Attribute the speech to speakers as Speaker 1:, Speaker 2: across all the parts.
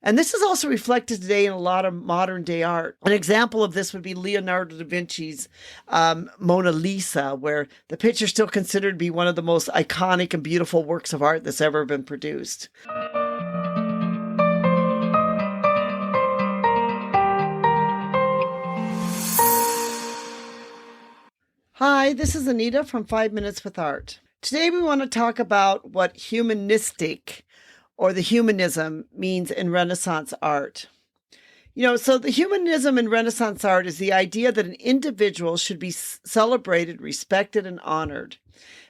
Speaker 1: And this is also reflected today in a lot of modern day art. An example of this would be Leonardo da Vinci's Mona Lisa, where the picture is still considered to be one of the most iconic and beautiful works of art that's ever been produced. Hi, this is Anita from 5 Minutes with Art. Today we want to talk about what humanistic or the humanism means in Renaissance art. So the humanism in Renaissance art is the idea that an individual should be celebrated, respected, and honored.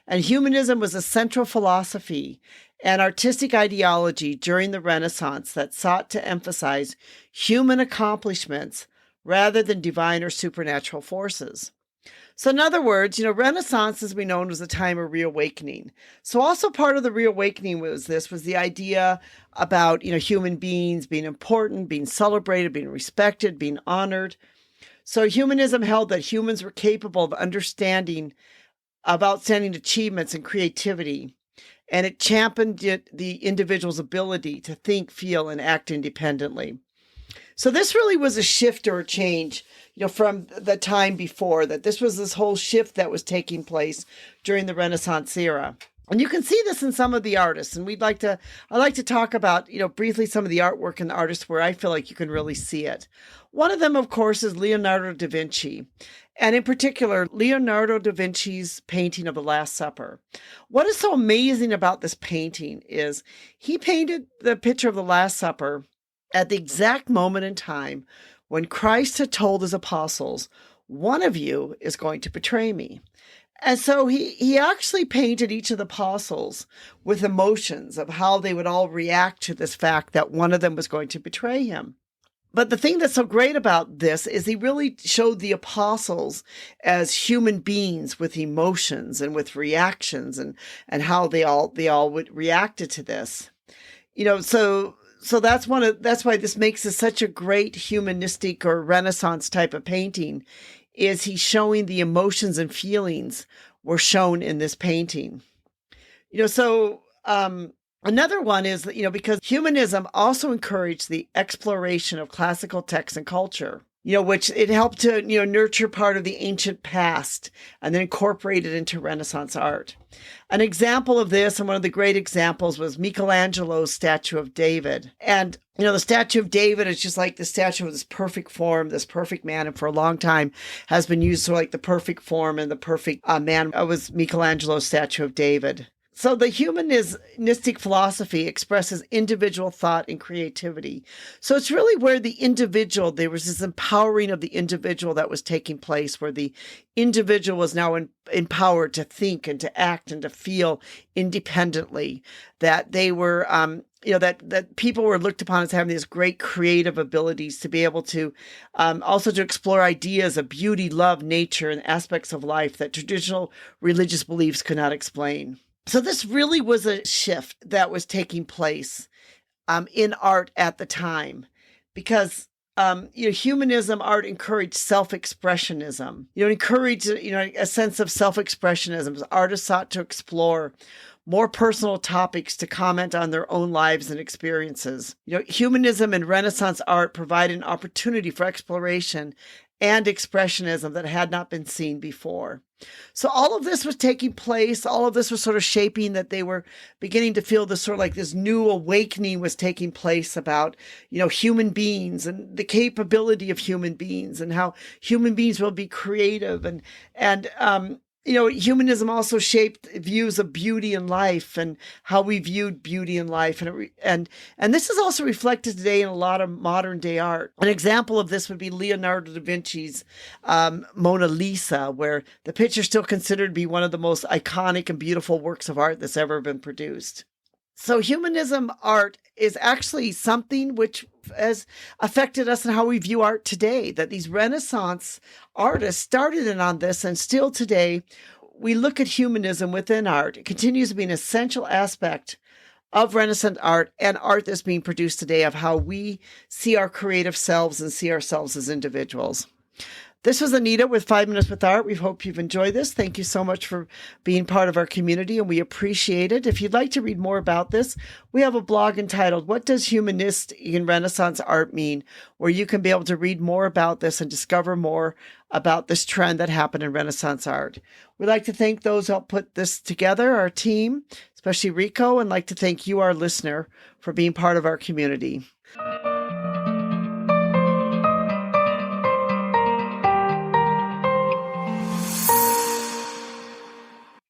Speaker 1: And humanism was a central philosophy and artistic ideology during the Renaissance that sought to emphasize human accomplishments rather than divine or supernatural forces. So in other words, Renaissance, as we know, was a time of reawakening. So also part of the reawakening was the idea about, human beings being important, being celebrated, being respected, being honored. So humanism held that humans were capable of understanding of outstanding achievements and creativity. And it championed the individual's ability to think, feel, and act independently. So this really was a shift or a change, from the time before, that this was this whole shift that was taking place during the Renaissance era. And you can see this in some of the artists. And I'd like to talk about, briefly some of the artwork and the artists where I feel like you can really see it. One of them, of course, is Leonardo da Vinci. And in particular, Leonardo da Vinci's painting of the Last Supper. What is so amazing about this painting is he painted the picture of the Last Supper at the exact moment in time when Christ had told his apostles, one of you is going to betray me. And so he actually painted each of the apostles with emotions of how they would all react to this fact that one of them was going to betray him. But the thing that's so great about this is he really showed the apostles as human beings with emotions and with reactions and how they all would reacted to this. So that's why this makes this such a great humanistic or Renaissance type of painting, is he's showing the emotions and feelings were shown in this painting. Another one is, because humanism also encouraged the exploration of classical texts and culture, which it helped to, nurture part of the ancient past and then incorporate it into Renaissance art. An example of this, and one of the great examples, was Michelangelo's statue of David. And, the statue of David is just like the statue of this perfect form, this perfect man, and for a long time has been used for like the perfect form and the perfect man. It was Michelangelo's statue of David. So the humanistic philosophy expresses individual thought and creativity. So it's really where there was this empowering of the individual that was taking place, where the individual was now empowered to think and to act and to feel independently, that they were, that people were looked upon as having these great creative abilities to be able to also to explore ideas of beauty, love, nature, and aspects of life that traditional religious beliefs could not explain. So this really was a shift that was taking place in art at the time, because humanism art encouraged self-expressionism. Encouraged a sense of self-expressionism as artists sought to explore more personal topics to comment on their own lives and experiences. Humanism and Renaissance art provide an opportunity for exploration and expressionism that had not been seen before. So all of this was taking place. All of this was sort of shaping that they were beginning to feel this sort of like this new awakening was taking place about, human beings and the capability of human beings and how human beings will be creative and humanism also shaped views of beauty in life and how we viewed beauty in life. And this is also reflected today in a lot of modern day art. An example of this would be Leonardo da Vinci's Mona Lisa, where the picture is still considered to be one of the most iconic and beautiful works of art that's ever been produced. So humanism art is actually something which has affected us in how we view art today, that these Renaissance artists started in on this, and still today we look at humanism within art. It continues to be an essential aspect of Renaissance art and art that's being produced today, of how we see our creative selves and see ourselves as individuals. This was Anita with 5 Minutes with Art. We hope you've enjoyed this. Thank you so much for being part of our community, and we appreciate it. If you'd like to read more about this, we have a blog entitled, What Does Humanistic in Renaissance Art Mean?, where you can be able to read more about this and discover more about this trend that happened in Renaissance art. We'd like to thank those who helped put this together, our team, especially Rico, and like to thank you, our listener, for being part of our community.